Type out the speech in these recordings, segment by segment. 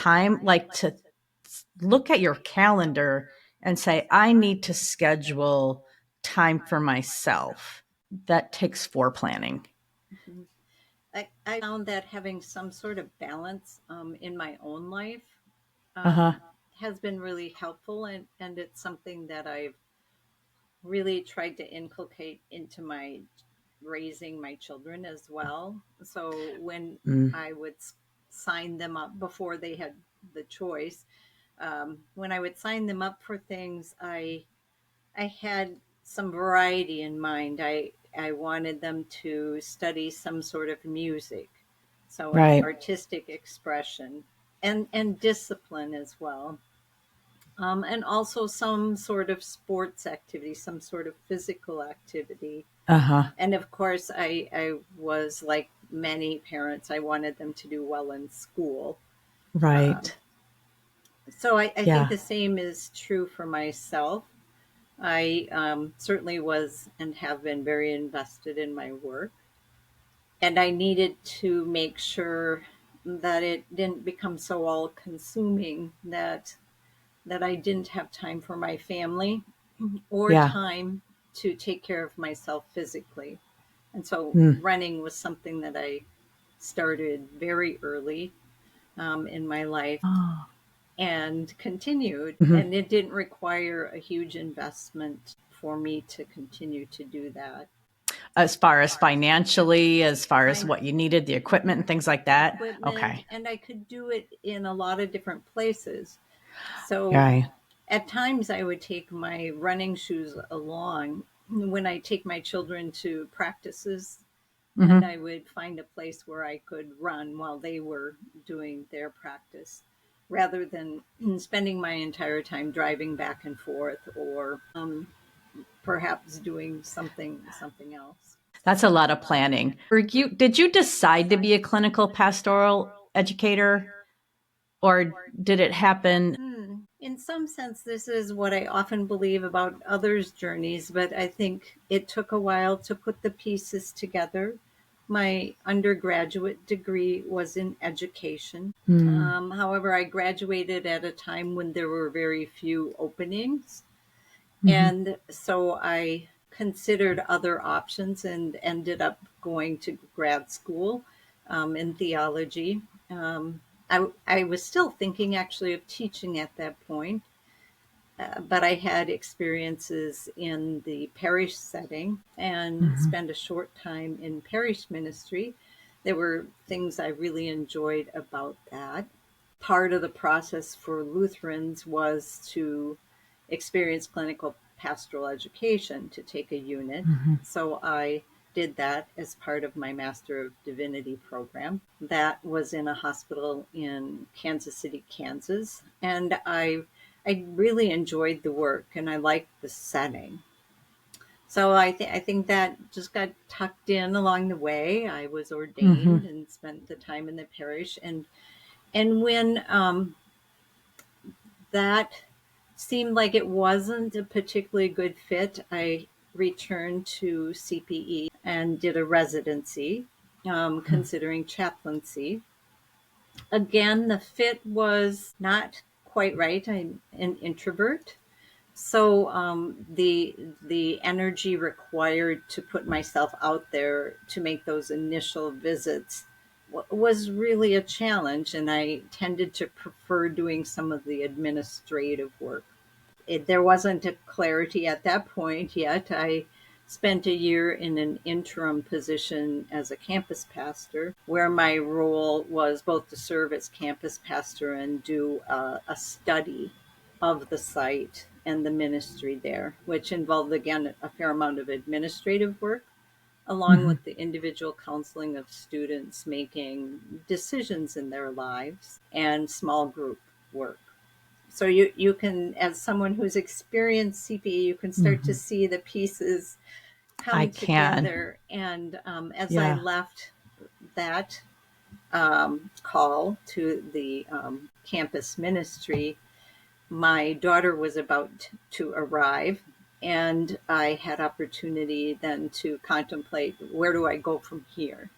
time, like to look at your calendar and say, I need to schedule time for myself. That takes foreplanning. Mhm. I found that having some sort of balance in my own life Uh-huh. has been really helpful, and it's something that I've really tried to inculcate into my raising my children as well. So when Mm. I would sign them up before they had the choice, when I would sign them up for things, I had some variety in mind. I wanted them to study some sort of music, so an Right. artistic expression, and discipline as well. And also some sort of sports activity, some sort of physical activity. Uh-huh. And of course, I was like many parents, I wanted them to do well in school. Um, Right. so I think Yeah. the same is true for myself. I certainly was and have been very invested in my work. And I needed to make sure that it didn't become so all consuming that I didn't have time for my family or Yeah. time to take care of myself physically. And so Mm. running was something that I started very early in my life Oh. and continued. Mhm. And it didn't require a huge investment for me to continue to do that. As far as financially, as far as Find what you needed, the equipment and things like that. equipment, Okay. and I could do it in a lot of different places. So Right. at times I would take my running shoes along when I take my children to practices, and Mm-hmm. I would find a place where I could run while they were doing their practice rather than spending my entire time driving back and forth or perhaps doing something else. That's a lot of planning. Did you decide to be a clinical pastoral educator, or did it happen? In some sense, this is what I often believe about others' journeys, but I think it took a while to put the pieces together. My undergraduate degree was in education. Hmm. However, I graduated at a time when there were very few openings. Mm-hmm. And so I considered other options and ended up going to grad school in theology. I was still thinking actually of teaching at that point, but I had experiences in the parish setting and Mm-hmm. spent a short time in parish ministry. There were things I really enjoyed about that. Part of the process for Lutherans was to experience clinical pastoral education to take a unit. Mm-hmm. So I did that as part of my Master of Divinity program. That was in a hospital in Kansas City, Kansas, and I really enjoyed the work and I liked the setting. So I think that just got tucked in along the way. I was ordained Mm-hmm. and spent the time in the parish, and when that seemed like it wasn't a particularly good fit, I returned to CPE and did a residency, considering chaplaincy. Again, the fit was not quite right. I'm an introvert. So the energy required to put myself out there to make those initial visits was really a challenge, and I tended to prefer doing some of the administrative work. There wasn't a clarity at that point yet. I spent a year in an interim position as a campus pastor, where my role was both to serve as campus pastor and do a study of the site and the ministry there, which involved, again, a fair amount of administrative work, along Mm-hmm. with the individual counseling of students making decisions in their lives and small group work. So you can, as someone who's experienced CPE, you can start to Mm-hmm. see the pieces I come can. together. And as I Yeah. left that call to the campus ministry, my daughter was about to arrive, and I had opportunity then to contemplate, where do I go from here?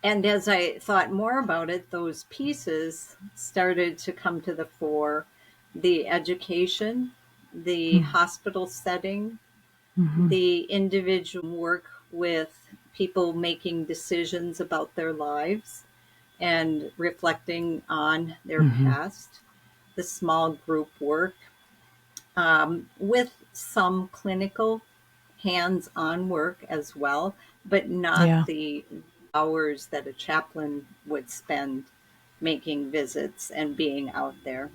And as I thought more about it, those pieces started to come to the fore: the education, the hospital setting, Mm-hmm. the individual work with people making decisions about their lives and reflecting on their Mm-hmm. past, the small group work, with some clinical hands on work as well, but not Yeah. the hours that a chaplain would spend making visits and being out there.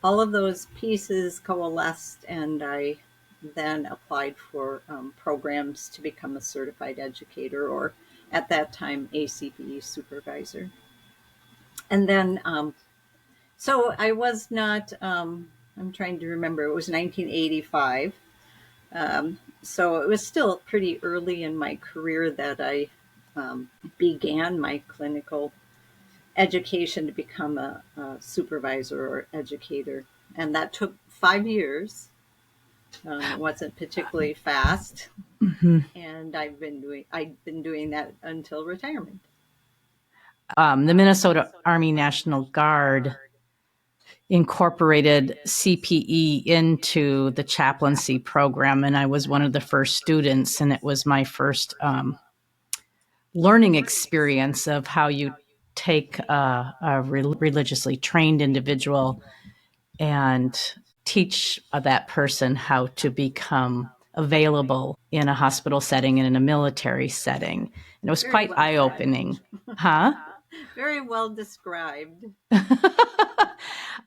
All of those pieces coalesced, and I then applied for programs to become a certified educator, or at that time, ACPE supervisor. And then, so I was not, I'm trying to remember, it was 1985. So it was still pretty early in my career that I began my clinical education to become a supervisor or educator. And that took 5 years. It wasn't particularly fast. Mm-hmm. And I've been doing that until retirement. The Minnesota Army National Guard incorporated CPE into the chaplaincy program, and I was one of the first students, and it was my first learning experience of how you take a religiously trained individual and teach that person how to become available in a hospital setting and in a military setting. And it was Very quite well eye said. opening. Huh? Very well described.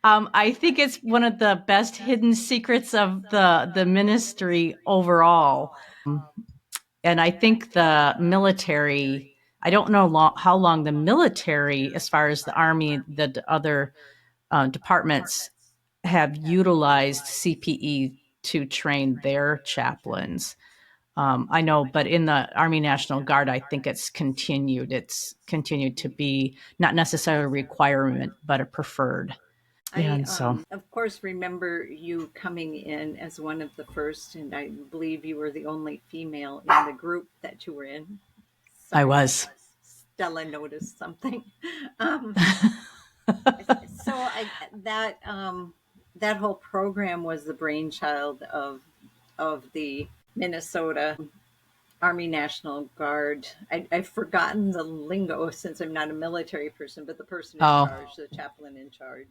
I think it's one of the best hidden secrets of the ministry overall. And I think the military, I don't know how long the military, as far as the Army, the other departments, have utilized CPE to train their chaplains. I know, but in the Army National Guard, I think it's continued. It's continued to be not necessarily a requirement, but a preferred. I, And so of course, remember you coming in as one of the first, and I believe you were the only female in the group that you were in. I Sorry, was. Stella noticed something. Um, so that whole program was the brainchild of the Minnesota Army National Guard. I've forgotten the lingo since I'm not a military person, but the person in Oh, charge, the chaplain in charge.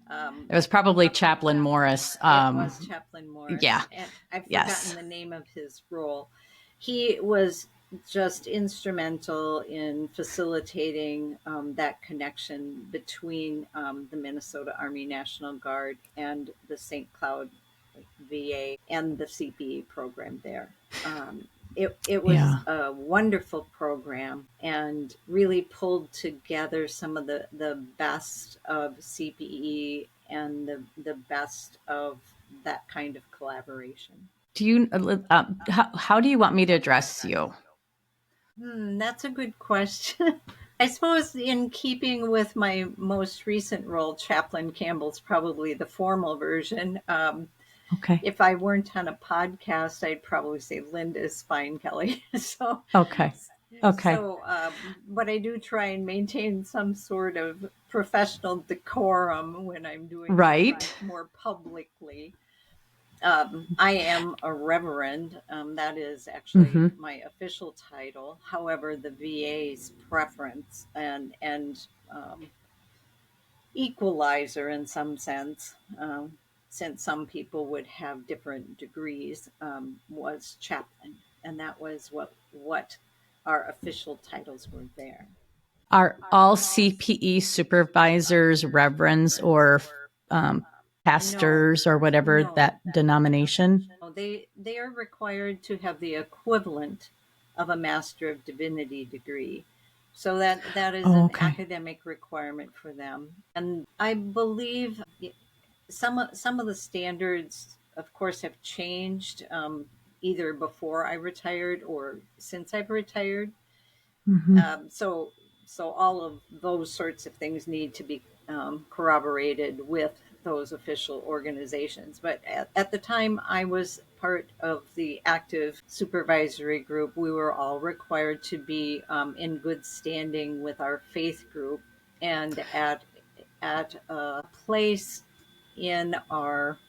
it was probably Chaplain Morris. It was Chaplain Yeah. Morris, and I've forgotten Yes. the name of his role. He was just instrumental in facilitating that connection between the Minnesota Army National Guard and the St. Cloud VA and the CPE program there. It was Yeah. a wonderful program and really pulled together some of the best of CPE and the best of that kind of collaboration. Do you, how do you want me to address you? That's a good question. I suppose, in keeping with my most recent role, Chaplain Campbell's probably the formal version. Okay. If I weren't on a podcast, I'd probably say Linda is fine, Kelly. so, Okay. Okay. but I do try and maintain some sort of professional decorum when I'm doing Right. something more publicly. I am a reverend. That is actually Mm-hmm. my official title. However, the VA's preference and equalizer in some sense, since some people would have different degrees, was chaplain, and that was what our official titles were there. Are all CPE supervisors reverends or um, No, pastors or whatever no, that denomination? no. They are required to have the equivalent of a Master of Divinity degree. So that is Oh, an okay. academic requirement for them. And I believe some of the standards, of course, have changed, either before I retired or since I've retired. Mm-hmm. So all of those sorts of things need to be corroborated with those official organizations. But at the time I was part of the active supervisory group, we were all required to be in good standing with our faith group, and at a place in our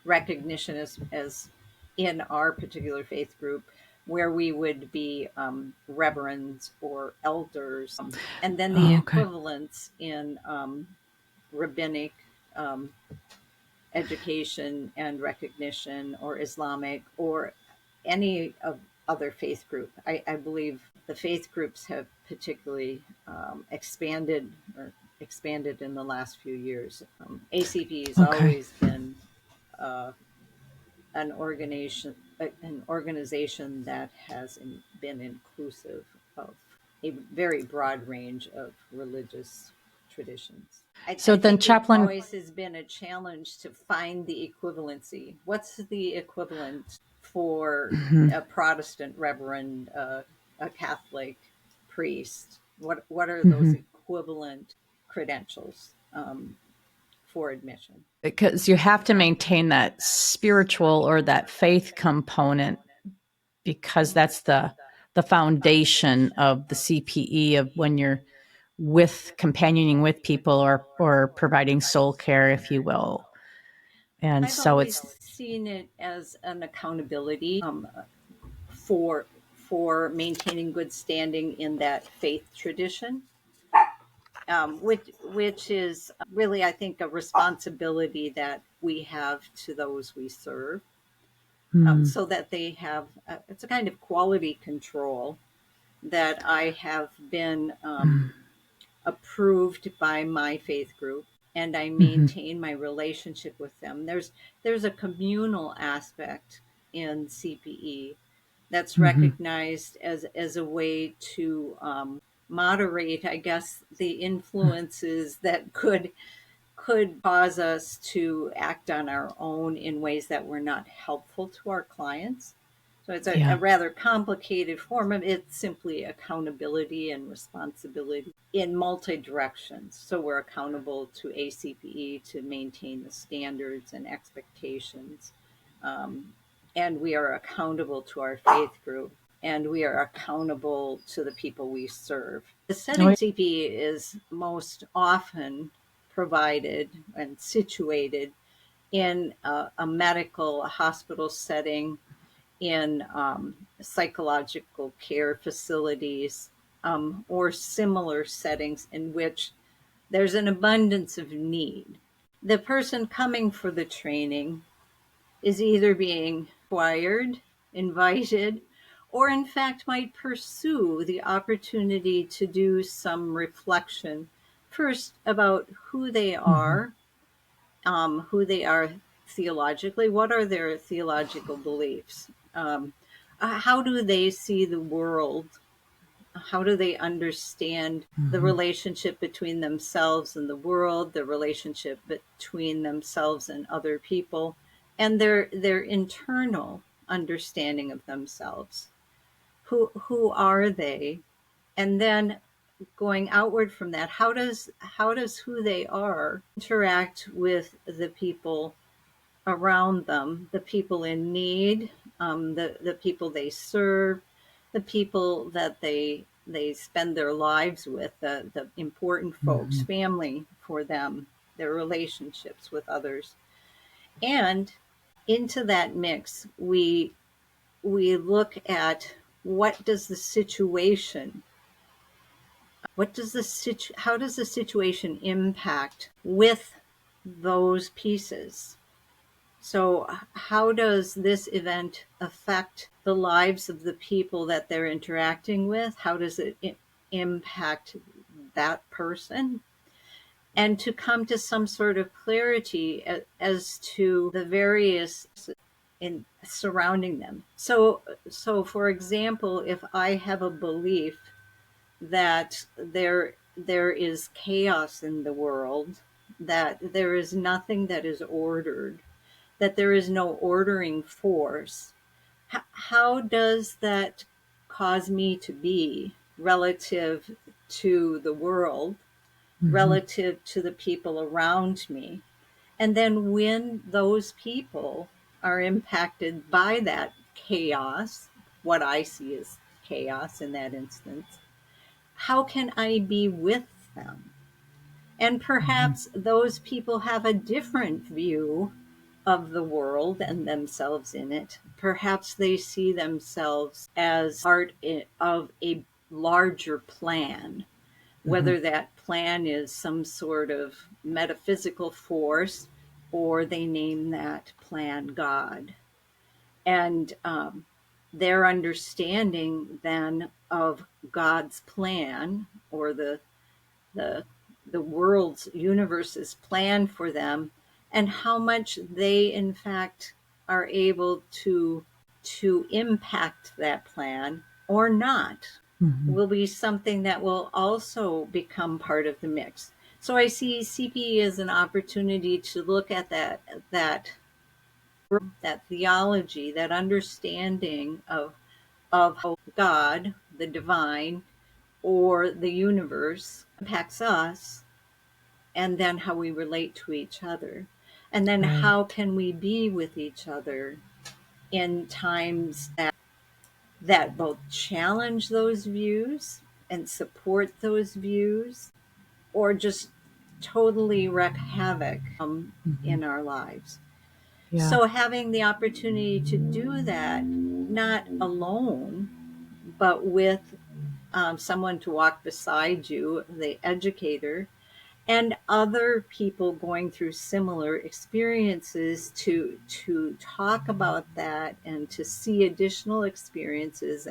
recognition as in our particular faith group where we would be reverends or elders, and then the Oh, okay. equivalents in rabbinic um, education and recognition, or Islamic, or any of other faith group. I believe the faith groups have particularly expanded in the last few years. ACP has Okay. always been uh, an organization that has been inclusive of a very broad range of religious traditions. So I then, think it Chaplain. always has been a challenge to find the equivalency. What's the equivalent for Mhm. a Protestant reverend, a Catholic priest? What are those Mhm. equivalent credentials for admission? Because you have to maintain that spiritual or that faith component, because that's the foundation of the CPE of when you're with companioning with people or providing soul care, if you will. And I've so always it's seen it as an accountability for for maintaining good standing in that faith tradition, which is really, I think, a responsibility that we have to those we serve, mm, so that they have it's a kind of quality control that I have been mm, approved by my faith group, and I mhm, maintain my relationship with them. There's a communal aspect in CPE that's mhm. recognized as a way to moderate, I guess, the influences that could cause us to act on our own in ways that were not helpful to our clients. So it's a Yeah. rather complicated form of it's simply accountability and responsibility in multi directions. So we're accountable to ACPE to maintain the standards and expectations. Um, and we are accountable to our faith group, and we are accountable to the people we serve. The Oh, setting CPE is most often provided and situated in a medical, a hospital setting, in psychological care facilities, or similar settings in which there's an abundance of need. The person coming for the training is either being required, invited, or in fact might pursue the opportunity to do some reflection first about mhm, who they are theologically, what are their theological beliefs, how do they see the world, how do they understand the mhm, relationship between themselves and the world, the relationship between themselves and other people, and their internal understanding of themselves. Who are they? And then going outward from that, how does who they are interact with the people around them, the people in need, the people they serve, the people that they spend their lives with, the important folks, mhm, family for them, their relationships with others. And into that mix, we look at what does the situation how does the situation impact with those pieces. So, how does this event affect the lives of the people that they're interacting with? How does it impact that person? And to come to some sort of clarity as to the various in surrounding them. So for example, if I have a belief that there is chaos in the world, that there is nothing that is ordered, that there is no ordering force, how does that cause me to be relative to the world, mhm, relative to the people around me? And then when those people are impacted by that chaos, what I see as chaos in that instance, how can I be with them? And perhaps those people have a different view of the world and themselves in it. Perhaps they see themselves as part of a larger plan, Mhm. whether that plan is some sort of metaphysical force or they name that plan God. And their understanding then of God's plan, or the the world's universe's plan for them, and how much they in fact are able to impact that plan or not, Mhm. will be something that will also become part of the mix. So I see CPE as an opportunity to look at that that theology, that understanding of how God, the divine, or the universe impacts us, and then how we relate to each other. And then Right. how can we be with each other in times that both challenge those views and support those views, or just totally wreak havoc Mhm. in our lives. Yeah. So having the opportunity to do that, not alone, but with someone to walk beside you, the educator, and other people going through similar experiences, to talk about that and to see additional experiences,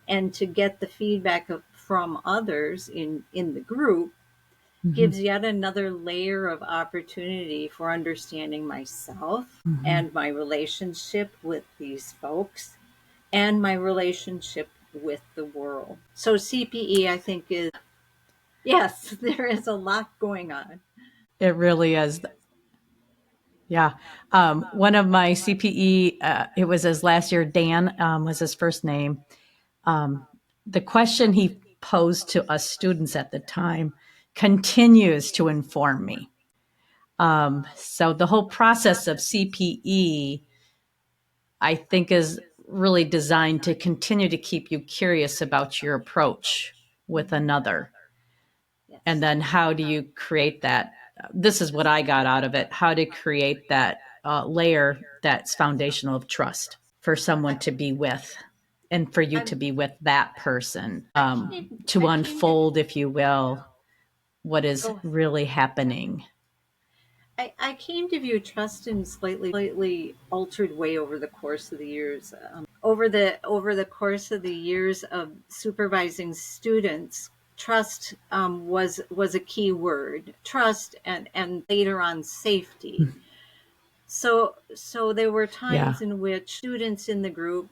and to get the feedback from others in the group, Mhm. gives yet another layer of opportunity for understanding myself Mhm. and my relationship with these folks and my relationship with the world. So CPE, I think, is, yes, there is a lot going on. It really is. Yeah. One of my CPE, it was his last year, Dan was his first name. Um, the question he posed to us students at the time continues to inform me. So the whole process of CPE, I think, is really designed to continue to keep you curious about your approach with another. And Yes. then how do you create that? This is what I got out of it, how to create that layer that's foundational of trust for someone to be with and for you I, to be with that person, I to came to unfold, if you will, what is go. really happening. I came to view trust in slightly altered way over the course of the years. Over the course of the years of supervising students, trust was a key word. Trust, and later on safety. So there were Yeah. times in which students in the group,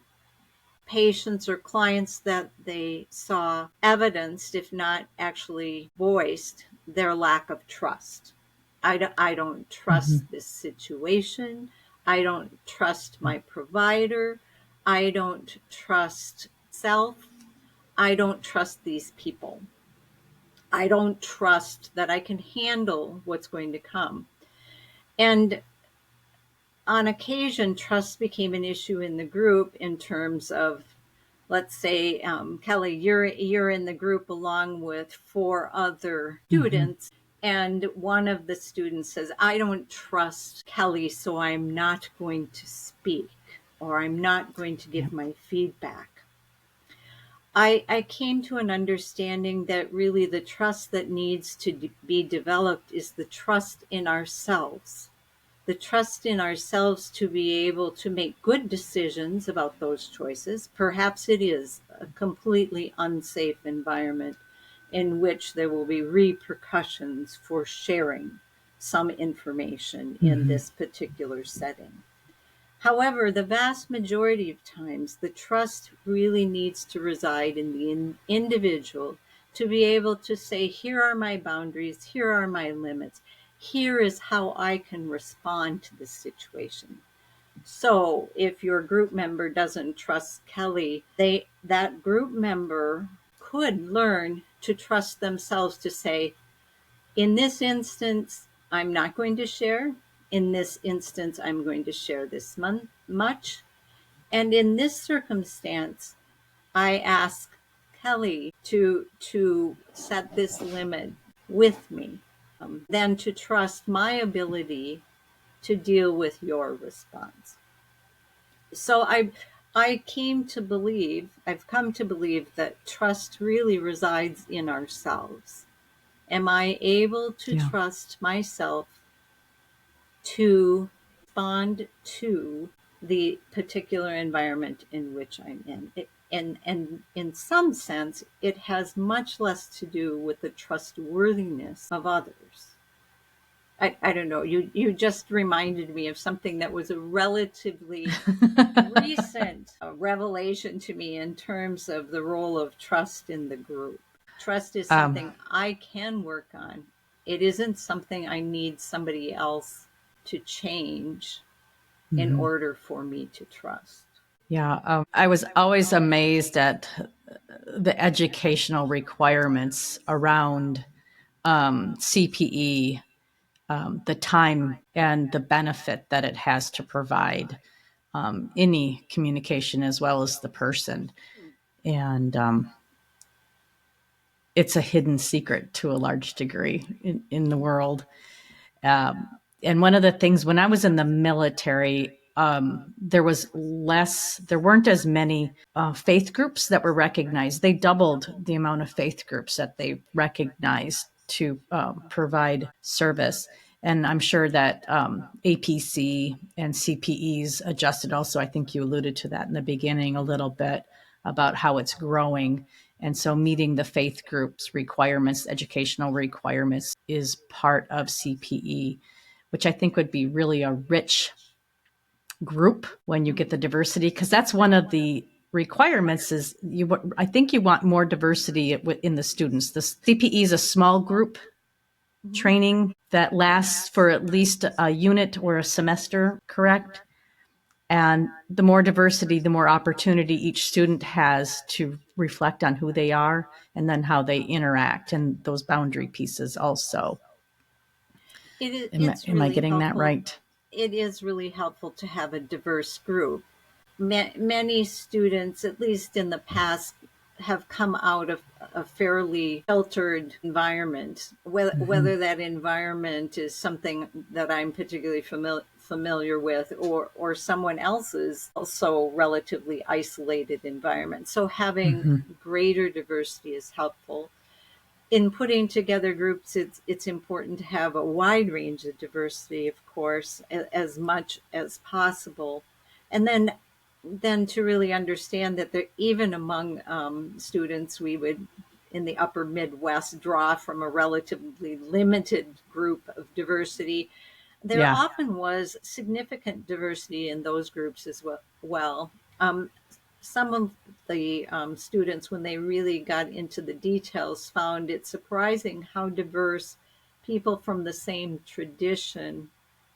patients or clients that they saw, evidenced, if not actually voiced, their lack of trust. I don't trust Mhm. this situation. I don't trust my provider. I don't trust myself. I don't trust these people. I don't trust that I can handle what's going to come. And on occasion, trust became an issue in the group in terms of, let's say, Kelly, you're in the group along with four other Mhm. students, and one of the students says, "I don't trust Kelly, so I'm not going to speak, or I'm not going to Yeah. give my feedback." I came to an understanding that really the trust that needs to be developed is the trust in ourselves, the trust in ourselves to be able to make good decisions about those choices. Perhaps it is a completely unsafe environment in which there will be repercussions for sharing some information in Mhm. this particular setting. However, the vast majority of times, the trust really needs to reside in the individual to be able to say, here are my boundaries, here are my limits, here is how I can respond to this situation. So if your group member doesn't trust Kelly, that group member could learn to trust themselves to say, in this instance, I'm not going to share. in this instance, I'm going to share this much. And in this circumstance, I ask Kelly to set this limit with me, then to trust my ability to deal with your response. So I've come to believe that trust really resides in ourselves. Am I able to trust myself to respond to the particular environment in which I'm in? And in some sense, it has much less to do with the trustworthiness of others. I don't know. You just reminded me of something that was a relatively recent revelation to me in terms of the role of trust in the group. Trust is something I can work on. It isn't something I need somebody else to change in order for me to trust. Yeah. I was always amazed at the educational requirements around CPE, the time and the benefit that it has to provide any communication as well as the person. And it's a hidden secret to a large degree in the world. And one of the things when I was in the military, there weren't as many faith groups that were recognized. They doubled the amount of faith groups that they recognized to provide service. And I'm sure that APC and CPEs adjusted also. I think you alluded to that in the beginning a little bit about how it's growing. And so meeting the faith groups requirements, educational requirements is part of CPE, which I think would be really a rich group when you get the diversity, because that's one of the requirements is I think you want more diversity in the students. The CPE is a small group training that lasts for at least a unit or a semester, correct? And the more diversity, the more opportunity each student has to reflect on who they are and then how they interact and those boundary pieces also. It's Am I really getting that helpful. right? It is really helpful to have a diverse group. Many students, at least in the past, have come out of a fairly sheltered environment. Whether that environment is something that I'm particularly familiar with, or someone else's also relatively isolated environment. So having greater diversity is helpful. In putting together groups, it's important to have a wide range of diversity, of course, as much as possible, and then to really understand that there, even among students, we would in the upper Midwest draw from a relatively limited group of diversity. There Yeah. often was significant diversity in those groups as well. Some of the students, when they really got into the details, found it surprising how diverse people from the same tradition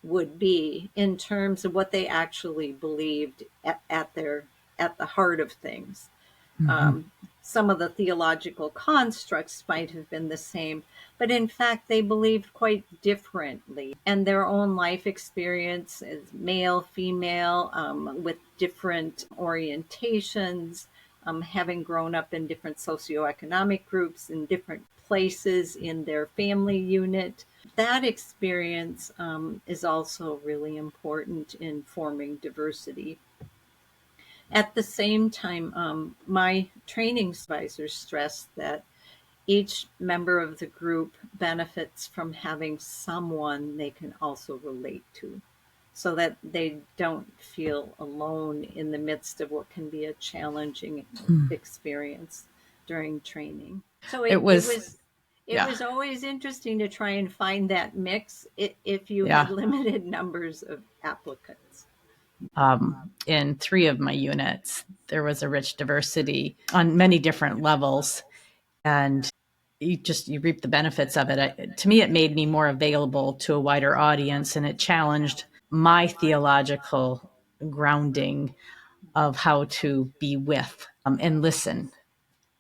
would be in terms of what they actually believed at the heart of things. Um, some of the theological constructs might have been the same, but in fact, they believed quite differently. And their own life experience as male, female, with different orientations, having grown up in different socioeconomic groups, in different places in their family unit. That experience is also really important in forming diversity. At the same time, my training supervisors stress that each member of the group benefits from having someone they can also relate to so that they don't feel alone in the midst of what can be a challenging experience during training. So It was, it yeah. was always interesting to try and find that mix if you had Yeah. limited numbers of applicants. In 3 of my units, there was a rich diversity on many different levels. And you reap the benefits of it. To me, it made me more available to a wider audience, and it challenged my theological grounding of how to be with and listen,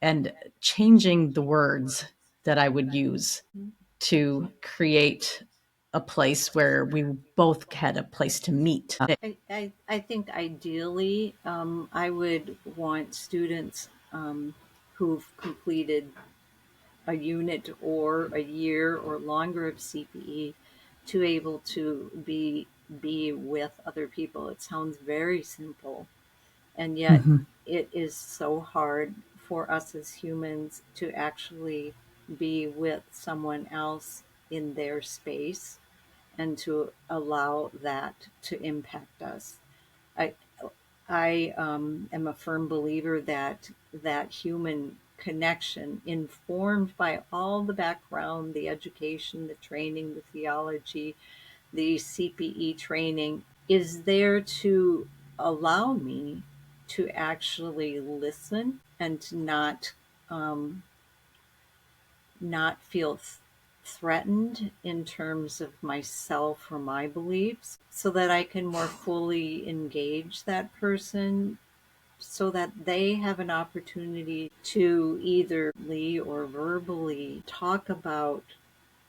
and changing the words that I would use to create a place where we both had a place to meet. I think ideally, I would want students who've completed a unit or a year or longer of CPE to able to be with other people. It sounds very simple, and yet Mhm. it is so hard for us as humans to actually be with someone else in their space and to allow that to impact us. I I am a firm believer that that human connection, informed by all the background, the education, the training, the theology, the CPE training, is there to allow me to actually listen and to um, not feel threatened in terms of myself or my beliefs, so that I can more fully engage that person, so that they have an opportunity to either or verbally talk about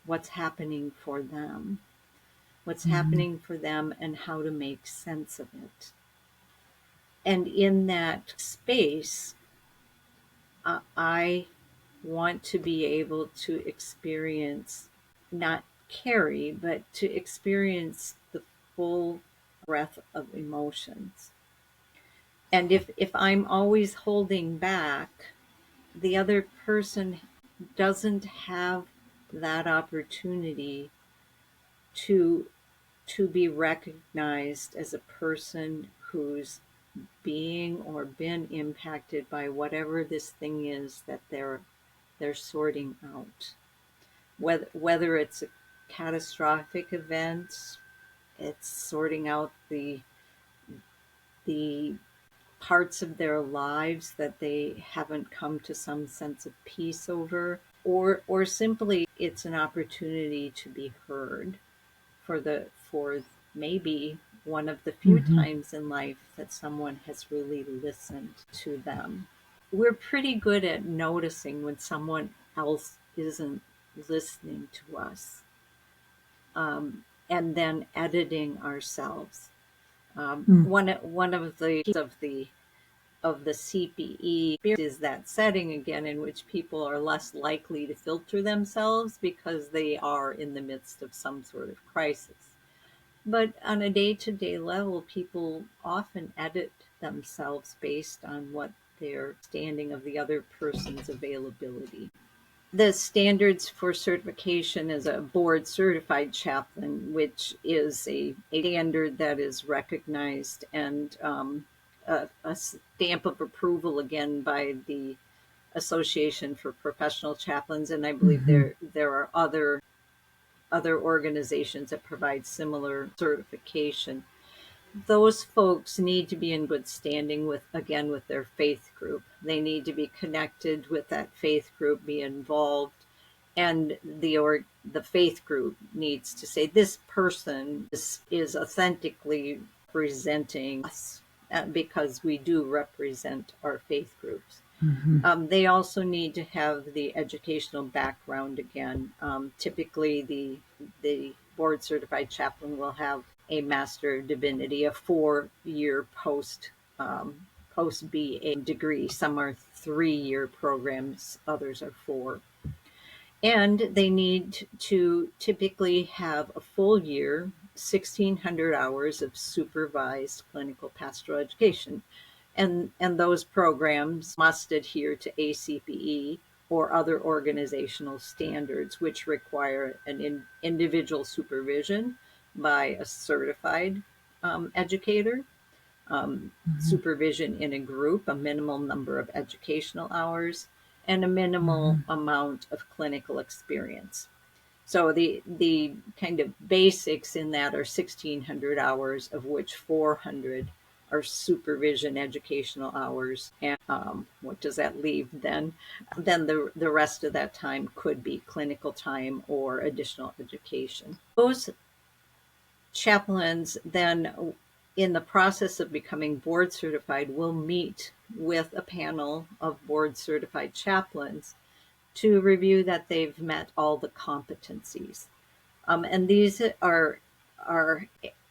what's happening for them, Mhm. and how to make sense of it. And in that space, I want to be able to experience, not carry, but to experience the full breadth of emotions. And if I'm always holding back, the other person doesn't have that opportunity to be recognized as a person who's being or been impacted by whatever this thing is that they're sorting out. Whether it's a catastrophic event, it's sorting out the parts of their lives that they haven't come to some sense of peace over, or simply it's an opportunity to be heard for maybe one of the few Mhm. times in life that someone has really listened to them. We're pretty good at noticing when someone else isn't listening to us, and then editing ourselves. Mm. One of the CPE is that setting again in which people are less likely to filter themselves because they are in the midst of some sort of crisis. But on a day to day level, people often edit themselves based on what their standing of the other person's availability. The standards for certification as a board certified chaplain, which is a standard that is recognized and a stamp of approval again by the Association for Professional Chaplains, and I believe Mhm. there are other organizations that provide similar certification. Those folks need to be in good standing with, again, with their faith group. They need to be connected with that faith group, be involved, and the faith group needs to say this person is authentically representing us, because we do represent our faith groups. Mhm. They also need to have the educational background again. Typically, the board certified chaplain will have a Master of Divinity, a 4-year post BA degree. Some are 3-year programs, others are 4. And they need to typically have a full year, 1,600 hours of supervised clinical pastoral education. And those programs must adhere to ACPE or other organizational standards, which require an individual supervision by a certified educator, Mhm. supervision in a group, a minimal number of educational hours, and a minimal Mhm. amount of clinical experience. So the kind of basics in that are 1,600 hours, of which 400 are supervision educational hours. And what does that leave then? Then the rest of that time could be clinical time or additional education. Those chaplains then, in the process of becoming board certified, will meet with a panel of board certified chaplains to review that they've met all the competencies. And these are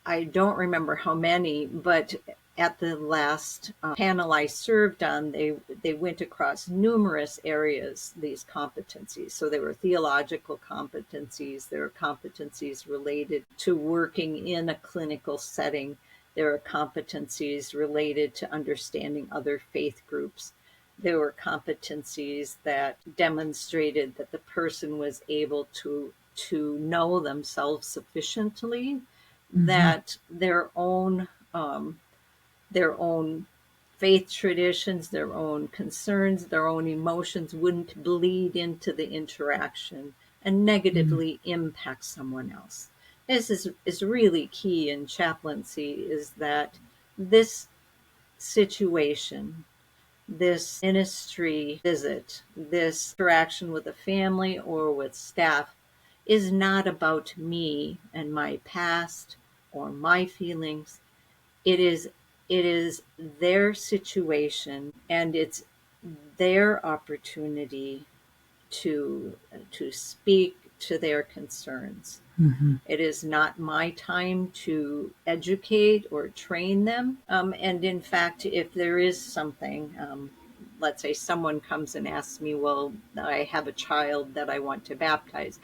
I don't remember how many, but at the last panel I served on, they went across numerous areas, these competencies. So there were theological competencies, there were competencies related to working in a clinical setting, there are competencies related to understanding other faith groups. There were competencies that demonstrated that the person was able to know themselves sufficiently, Mm-hmm. that their own faith traditions, their own concerns, their own emotions wouldn't bleed into the interaction and negatively impact someone else. This is really key in chaplaincy, is that this situation, this ministry visit, this interaction with a family or with staff is not about me and my past or my feelings. It is it is their situation, and it's their opportunity to speak to their concerns. Mm-hmm. It is not my time to educate or train them. And in fact, if there is something, let's say someone comes and asks me, well, I have a child that I want to baptize,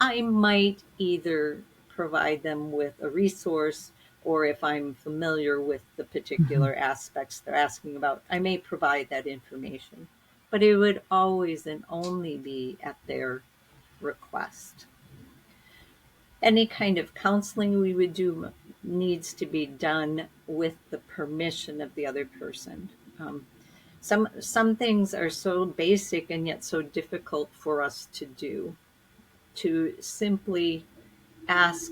I might either provide them with a resource, or if I'm familiar with the Mm-hmm. particular aspects they're asking about, I may provide that information. But it would always and only be at their request. Any kind of counseling we would do needs to be done with the permission of the other person. Um, some things are so basic and yet so difficult for us to do. To simply ask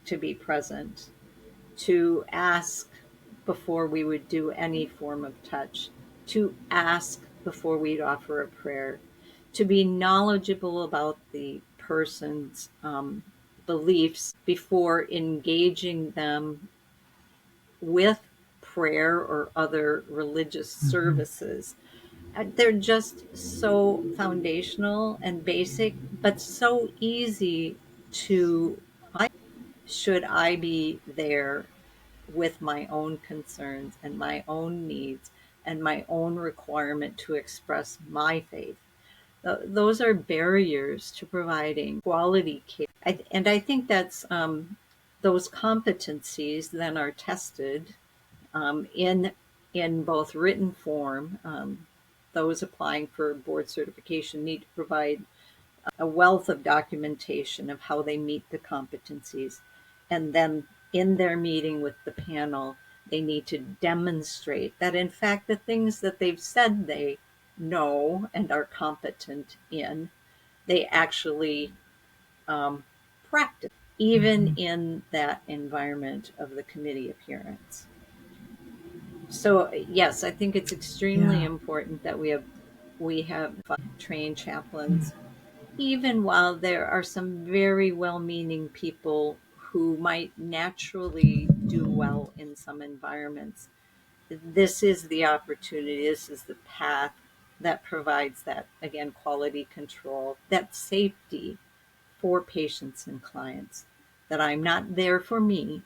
to be present, to ask before we would do any form of touch, to ask before we'd offer a prayer, to be knowledgeable about the person's beliefs before engaging them with prayer or other religious Mm-hmm. services. They're just so foundational and basic, but so easy to. Should I be there with my own concerns and my own needs and my own requirement to express my faith? Those are barriers to providing quality care. And I think that's those competencies then are tested in both written form. Those applying for board certification need to provide a wealth of documentation of how they meet the competencies. And then in their meeting with the panel, they need to demonstrate that, in fact, the things that they've said they know and are competent in, they actually practice, even Mm-hmm. in that environment of the committee appearance. So yes, I think it's extremely Yeah. important that we have trained chaplains, even while there are some very well-meaning people who might naturally do well in some environments. This is the opportunity, this is the path that provides that, again, quality control, that safety for patients and clients, that I'm not there for me,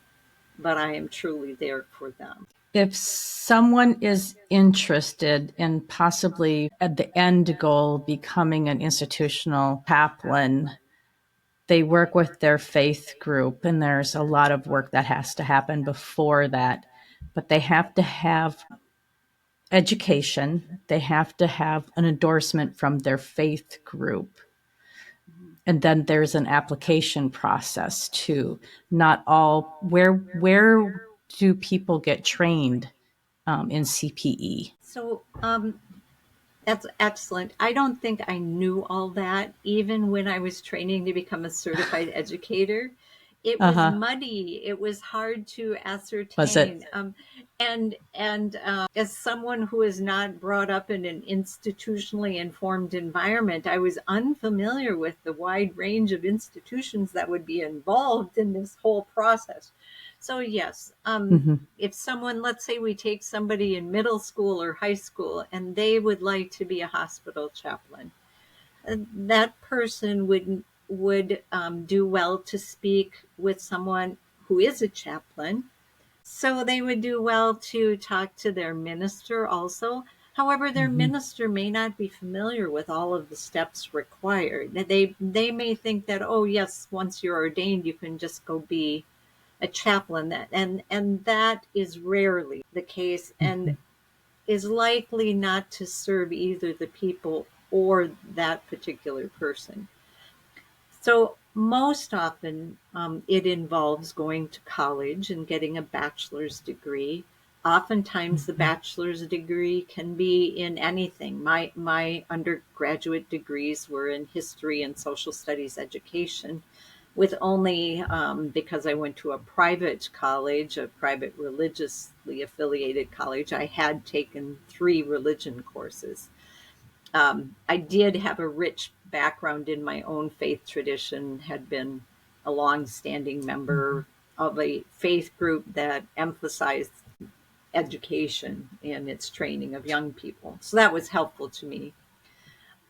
but I am truly there for them. If someone is interested in possibly at the end goal becoming an institutional chaplain, they work with their faith group, and there's a lot of work that has to happen before that. But they have to have education, they have to have an endorsement from their faith group. And then there's an application process too. Not all, where do people get trained in CPE? So that's excellent. I don't think I knew all that even when I was training to become a certified educator. It Uh was huh. muddy. It was hard to Was it? ascertain. And as someone who is not brought up in an institutionally informed environment, I was unfamiliar with the wide range of institutions that would be involved in this whole process. So yes, Mm-hmm. if someone, let's say we take somebody in middle school or high school and they would like to be a hospital chaplain, that person would would do well to speak with someone who is a chaplain. So they would do well to talk to their minister also. However, their Mm-hmm. minister may not be familiar with all of the steps required. They may think that, oh yes, once you're ordained, you can just go be a chaplain. And that is rarely the case, and Mm-hmm. is likely not to serve either the people or that particular person. So most often, it involves going to college and getting a bachelor's degree. Oftentimes, the Mm-hmm. bachelor's degree can be in anything. My undergraduate degrees were in history and social studies education, with only because I went to a private college, a private religiously affiliated college, I had taken 3 religion courses. I did have a rich background in my own faith tradition, had been a long-standing Mm-hmm. member of a faith group that emphasized education in its training of young people. So that was helpful to me.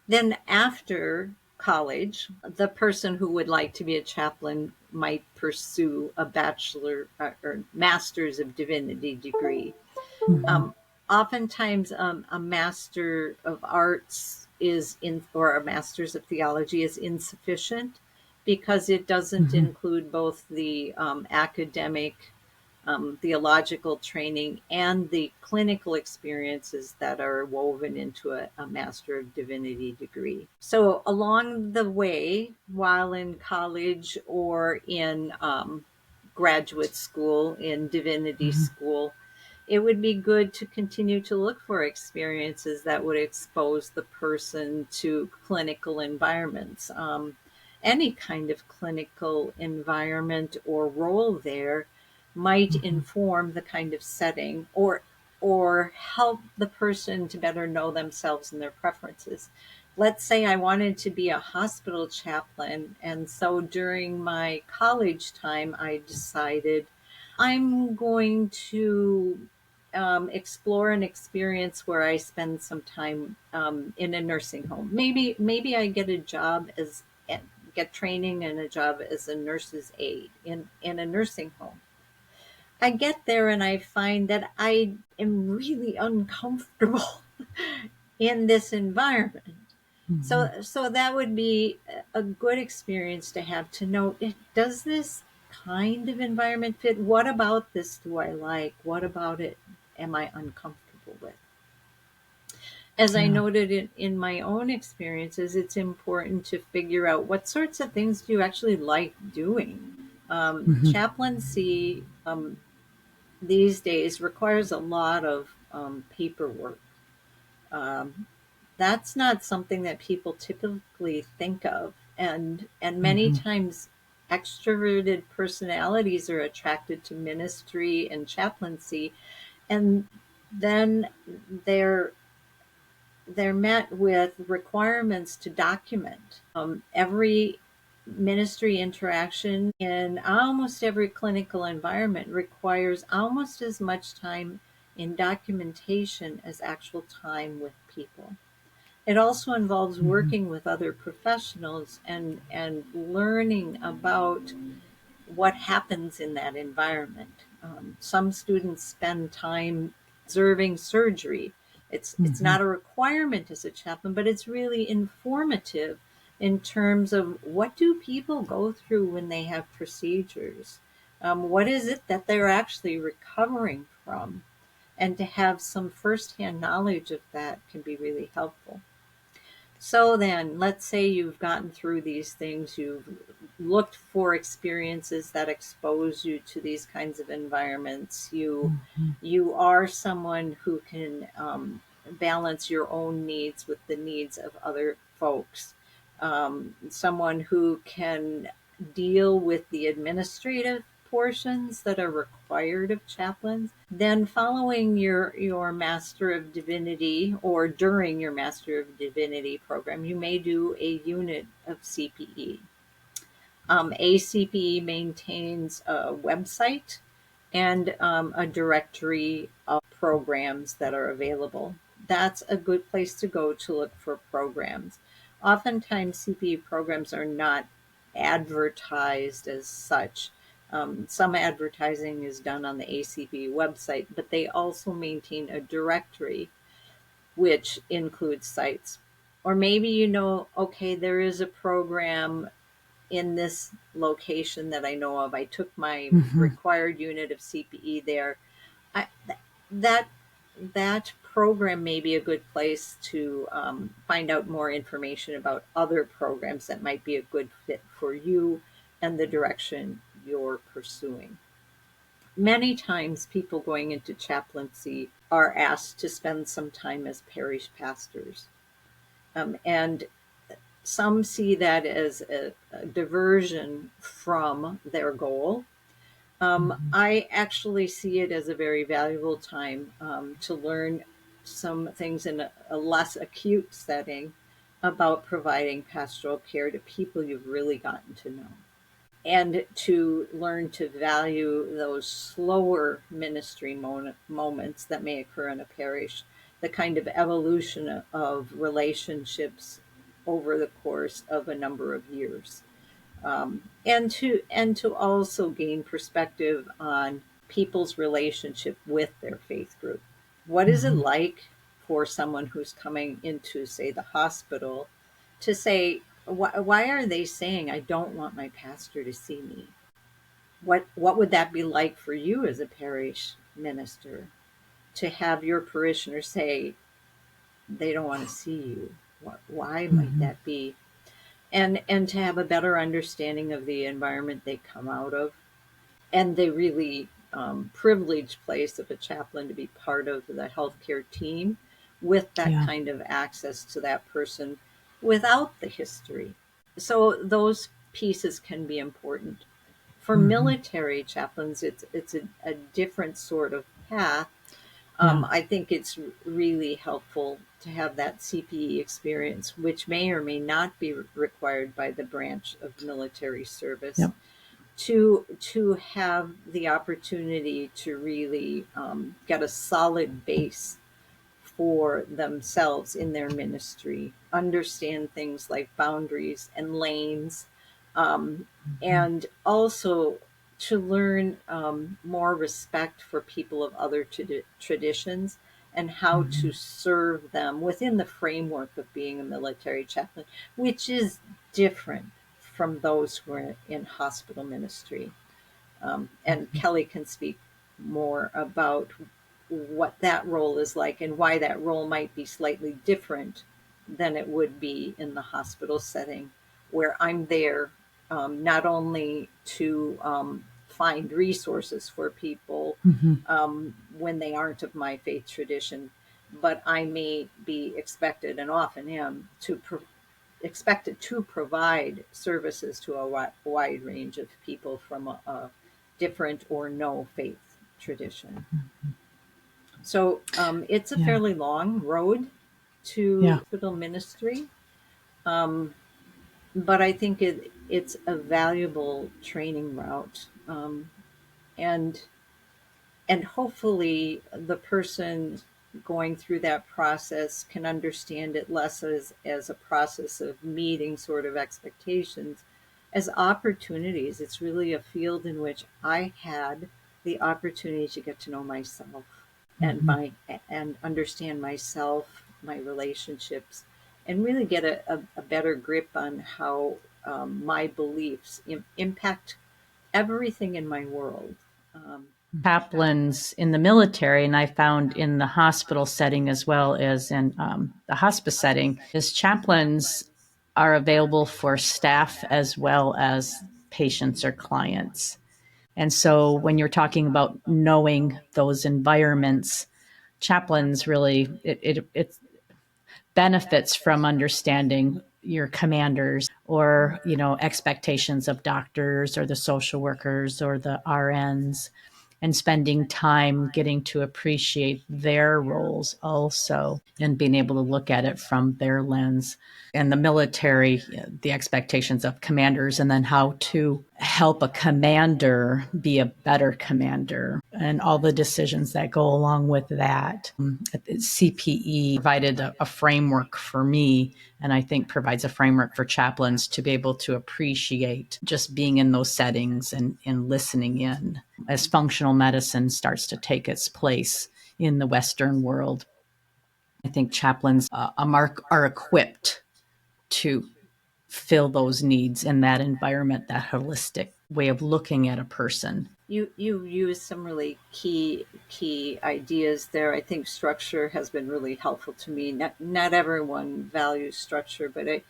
Then after college, the person who would like to be a chaplain might pursue a bachelor or master's of divinity degree. Mm-hmm. Um, Oftentimes, a master of arts is in, or a master's of theology is insufficient because it doesn't Mm-hmm. include both the academic, theological training and the clinical experiences that are woven into a Master of Divinity degree. So, along the way, while in college or in graduate school, in divinity Mm-hmm. school, it would be good to continue to look for experiences that would expose the person to clinical environments. Any kind of clinical environment or role there might Mm-hmm. inform the kind of setting, or help the person to better know themselves and their preferences. Let's say I wanted to be a hospital chaplain, and so during my college time I decided I'm going to explore an experience where I spend some time in a nursing home. Maybe I get a job as get training and a job as a nurse's aide in a nursing home. I get there and I find that I am really uncomfortable in this environment. Mm-hmm. So that would be a good experience to have, to know, does this kind of environment fit? What about this do I like? What about it am I uncomfortable with? As I Yeah. noted in my own experiences, it's important to figure out what sorts of things do you actually like doing. Mm-hmm. Chaplaincy these days requires a lot of paperwork. Um, that's not something that people typically think of, and many Mm-hmm. times extroverted personalities are attracted to ministry and chaplaincy, and then they're they're met with requirements to document every ministry interaction in almost every clinical environment requires almost as much time in documentation as actual time with people. It also involves Mm-hmm. working with other professionals and learning about what happens in that environment. Some students spend time observing surgery. It's Mm-hmm. not a requirement as a chaplain, but it's really informative in terms of what do people go through when they have procedures. What is it that they're actually recovering from? And to have some firsthand knowledge of that can be really helpful. So then, let's say you've gotten through these things, you've looked for experiences that expose you to these kinds of environments. Mm-hmm. You are someone who can balance your own needs with the needs of other folks. Someone who can deal with the administrative portions that are required of chaplains. Then following your Master of Divinity, or during your Master of Divinity program, you may do a unit of CPE. ACPE maintains a website and a directory of programs that are available. That's a good place to go to look for programs. Oftentimes, CPE programs are not advertised as such. Some advertising is done on the ACB website, but they also maintain a directory which includes sites. Or maybe okay, there is a program in this location that I know of. I took my required unit of CPE there. I, that that program may be a good place to find out more information about other programs that might be a good fit for you and the direction you're pursuing. Many times, people going into chaplaincy are asked to spend some time as parish pastors. And some see that as a diversion from their goal. I actually see it as a very valuable time to learn some things in a less acute setting about providing pastoral care to people you've really gotten to know, and to learn to value those slower ministry moments that may occur in a parish, the kind of evolution of relationships over the course of a number of years, and to also gain perspective on people's relationship with their faith group. What is it like for someone who's coming into, say, the hospital, to say, why are they saying I don't want my pastor to see me? What would that be like for you as a parish minister, to have your parishioners say they don't want to see you? Why might that be? And to have a better understanding of the environment they come out of, and the really privileged place of a chaplain to be part of the healthcare team with that kind of access to that person without the history. So those pieces can be important. For military chaplains, it's a different sort of path. I think it's really helpful to have that CPE experience, which may or may not be required by the branch of military service, to have the opportunity to really get a solid base for themselves in their ministry, understand things like boundaries and lanes, and also to learn more respect for people of other traditions, and how to serve them within the framework of being a military chaplain, which is different from those who are in hospital ministry. And Kelly can speak more about what that role is like and why that role might be slightly different than it would be in the hospital setting, where I'm there not only to find resources for people when they aren't of my faith tradition, but I may be expected, and often am, expected to provide services to a wide range of people from a different or no faith tradition. So it's a fairly long road to hospital ministry, but I think it's a valuable training route, and and hopefully the person going through that process can understand it less as a process of meeting sort of expectations, as opportunities. It's really a field in which I had the opportunity to get to know myself and understand myself, my relationships, and really get a better grip on how my beliefs impact everything in my world. Chaplains in the military, and I found in the hospital setting as well as in the hospice setting, is chaplains are available for staff as well as patients or clients. And so when you're talking about knowing those environments, chaplains really, it benefits from understanding your commanders, or expectations of doctors or the social workers or the RNs, and spending time getting to appreciate their roles also, and being able to look at it from their lens. And the military, the expectations of commanders, and then how to help a commander be a better commander and all the decisions that go along with that. CPE provided a framework for me, and I think provides a framework for chaplains to be able to appreciate just being in those settings and listening in as functional medicine starts to take its place in the Western world. I think chaplains are equipped to fill those needs in that environment, that holistic way of looking at a person. You use some really key ideas there. I think structure has been really helpful to me. Not everyone values structure, but I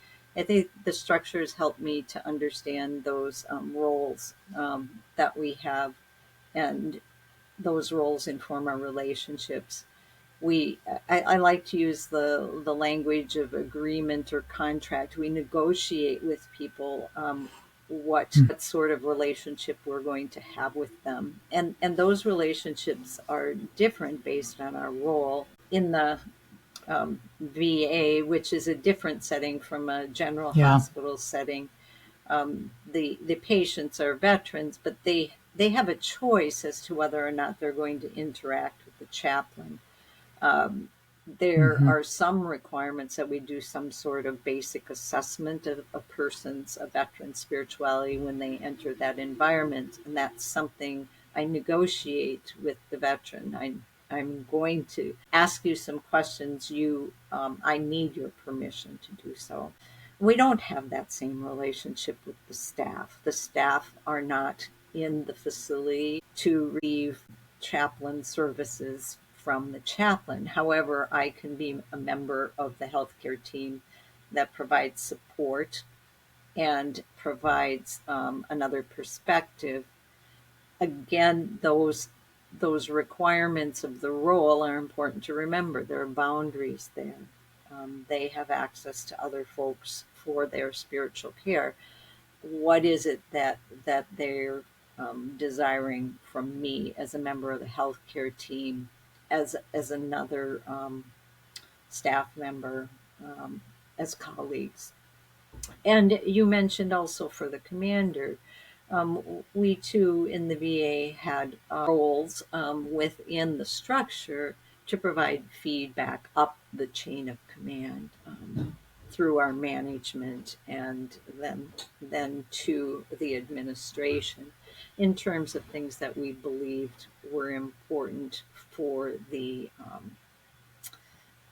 think the structures help me to understand those roles that we have, and those roles inform our relationships. I like to use the language of agreement or contract. We negotiate with people what sort of relationship we're going to have with them, and those relationships are different based on our role in the VA, which is a different setting from a general hospital setting. The patients are veterans, but they have a choice as to whether or not they're going to interact with the chaplain. There are some requirements that we do some sort of basic assessment of a veteran's spirituality when they enter that environment, and that's something I negotiate with the veteran. I'm going to ask you some questions. I need your permission to do so. We don't have that same relationship with the staff. The staff are not in the facility to receive chaplain services from the chaplain. However, I can be a member of the healthcare team that provides support and provides another perspective. Again, those requirements of the role are important to remember. There are boundaries there. They have access to other folks for their spiritual care. What is it that they're desiring from me as a member of the healthcare team, as another staff member, as colleagues? And you mentioned also for the commander, we too in the VA had roles within the structure to provide feedback up the chain of command, through our management, and then to the administration, in terms of things that we believed were important for the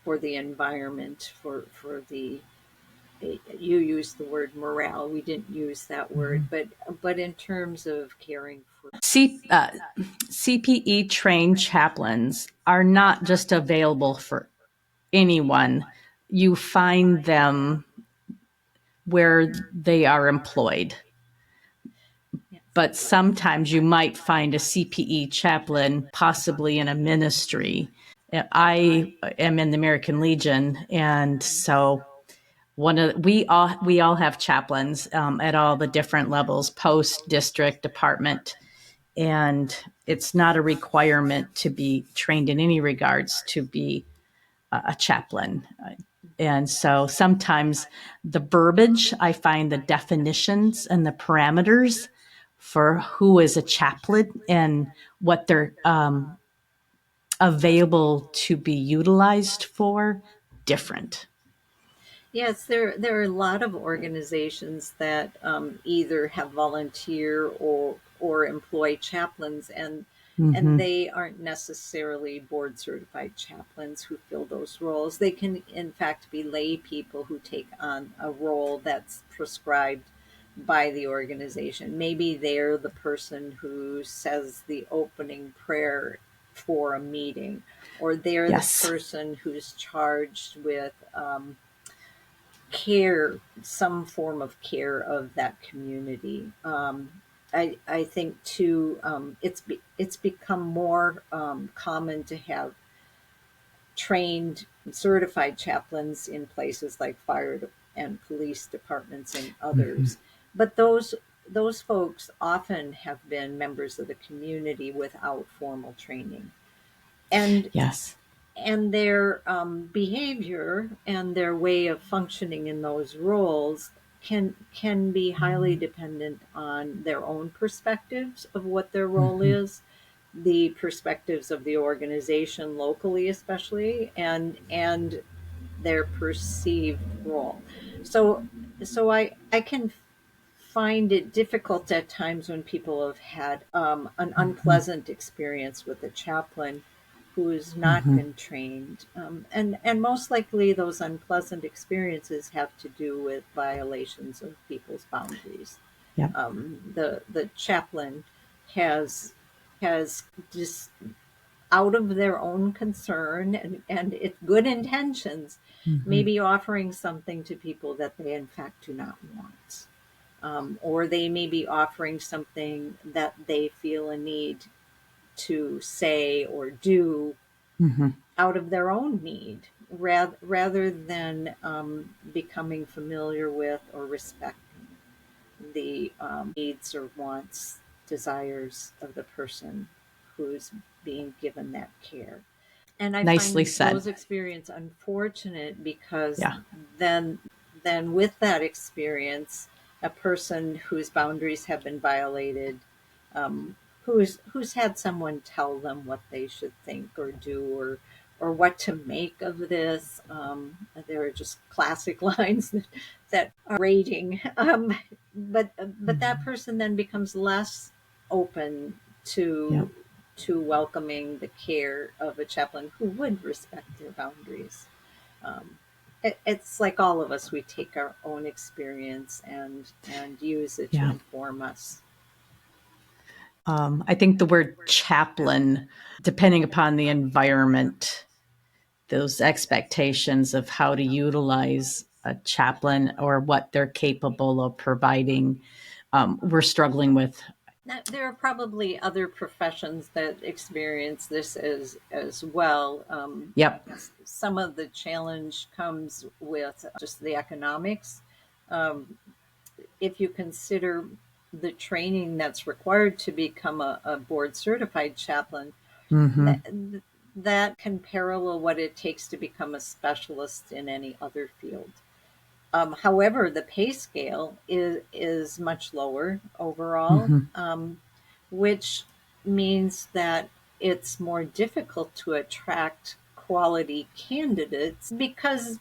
environment, for the, you used the word morale. We didn't use that word, but in terms of caring for. CPE trained chaplains are not just available for anyone. You find them where they are employed. But sometimes you might find a CPE chaplain possibly in a ministry. I am in the American Legion, and so we all have chaplains at all the different levels, post, district, department, and it's not a requirement to be trained in any regards to be a chaplain. And so sometimes the verbiage, I find the definitions and the parameters for who is a chaplain and what they're available to be utilized for, different. Yes, there are a lot of organizations that either have volunteer or employ chaplains, and they aren't necessarily board certified chaplains who fill those roles. They can in fact be lay people who take on a role that's prescribed by the organization. Maybe they're the person who says the opening prayer for a meeting, or they're Yes. the person who's charged with care, some form of care of that community. I think too, it's become more common to have trained, certified chaplains in places like fire and police departments and others. But those folks often have been members of the community without formal training, and Yes. their behavior and their way of functioning in those roles can be highly dependent on their own perspectives of what their role is, the perspectives of the organization locally, especially, and their perceived role. So I can find it difficult at times when people have had an unpleasant experience with a chaplain who has not been trained, and most likely those unpleasant experiences have to do with violations of people's boundaries. Yep. The chaplain has just out of their own concern and its good intentions, maybe offering something to people that they in fact do not want. Or they may be offering something that they feel a need to say or do out of their own need, rather than becoming familiar with or respecting the needs or wants, desires of the person who's being given that care. And I Nicely find said. those experiences unfortunate because Yeah. then then with that experience, a person whose boundaries have been violated, who's had someone tell them what they should think or do, or what to make of this. There are just classic lines that are rating, but that person then becomes less open Yep. to welcoming the care of a chaplain who would respect their boundaries. Um, it's like all of us, we take our own experience and use it to Yeah. inform us. I think the word chaplain, depending upon the environment, those expectations of how to utilize a chaplain or what they're capable of providing, we're struggling with. Now, there are probably other professions that experience this as well. Yep. Some of the challenge comes with just the economics. Um, if you consider the training that's required to become a board certified chaplain, Mm-hmm. that, that can parallel what it takes to become a specialist in any other field. However, the pay scale is much lower overall, Mm-hmm. which means that it's more difficult to attract quality candidates because,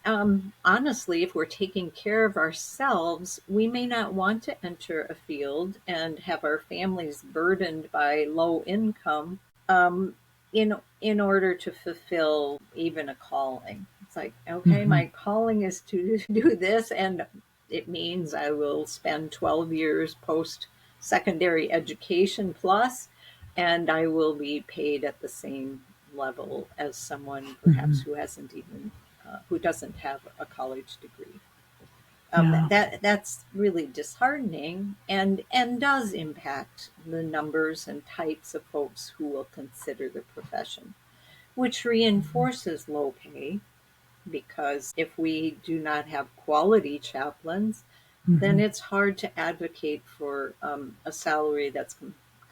honestly, if we're taking care of ourselves, we may not want to enter a field and have our families burdened by low income, um, in order to fulfill even a calling. It's like, okay, Mm-hmm. my calling is to do this, and it means I will spend 12 years post secondary education plus, and I will be paid at the same level as someone Mm-hmm. perhaps who hasn't even who doesn't have a college degree. Yeah. That's really disheartening and does impact the numbers and types of folks who will consider the profession, which reinforces low pay because if we do not have quality chaplains, then Mm-hmm. it's hard to advocate for a salary that's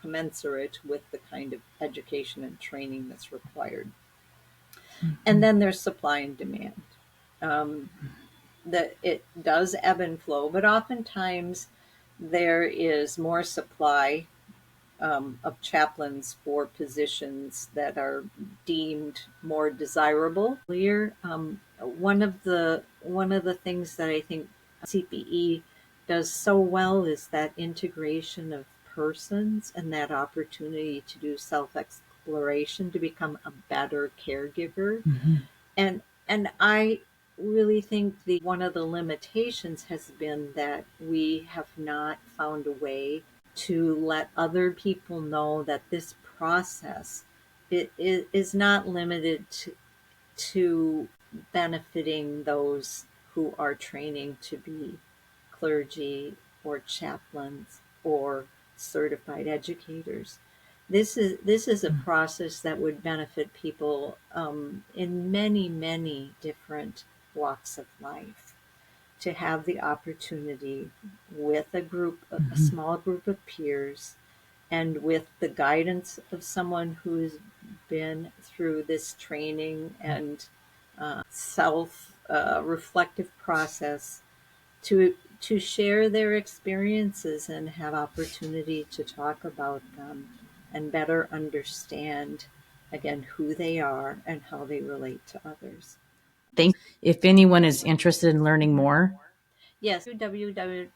commensurate with the kind of education and training that's required. And then there's supply and demand. Um, that it does ebb and flow, but oftentimes there is more supply of chaplains for positions that are deemed more desirable. One of the things that I think CPE does so well is that integration of persons and that opportunity to do self exploration to become a better caregiver. Mm-hmm. And I really think the one of the limitations has been that we have not found a way to let other people know that this process it is not limited to benefiting those who are training to be clergy or chaplains or certified educators. This is a process that would benefit people in many different walks of life to have the opportunity with a Mm-hmm. small group of peers, and with the guidance of someone who's been through this training and self reflective process to to share their experiences and have opportunity to talk about them and better understand, again, who they are and how they relate to others. Thank. If anyone is interested in learning more, yes, www.acp.edu.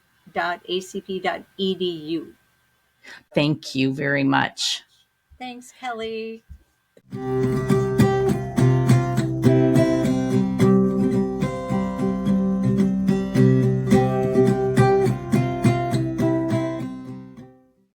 thank you very much. Thanks, Kelly.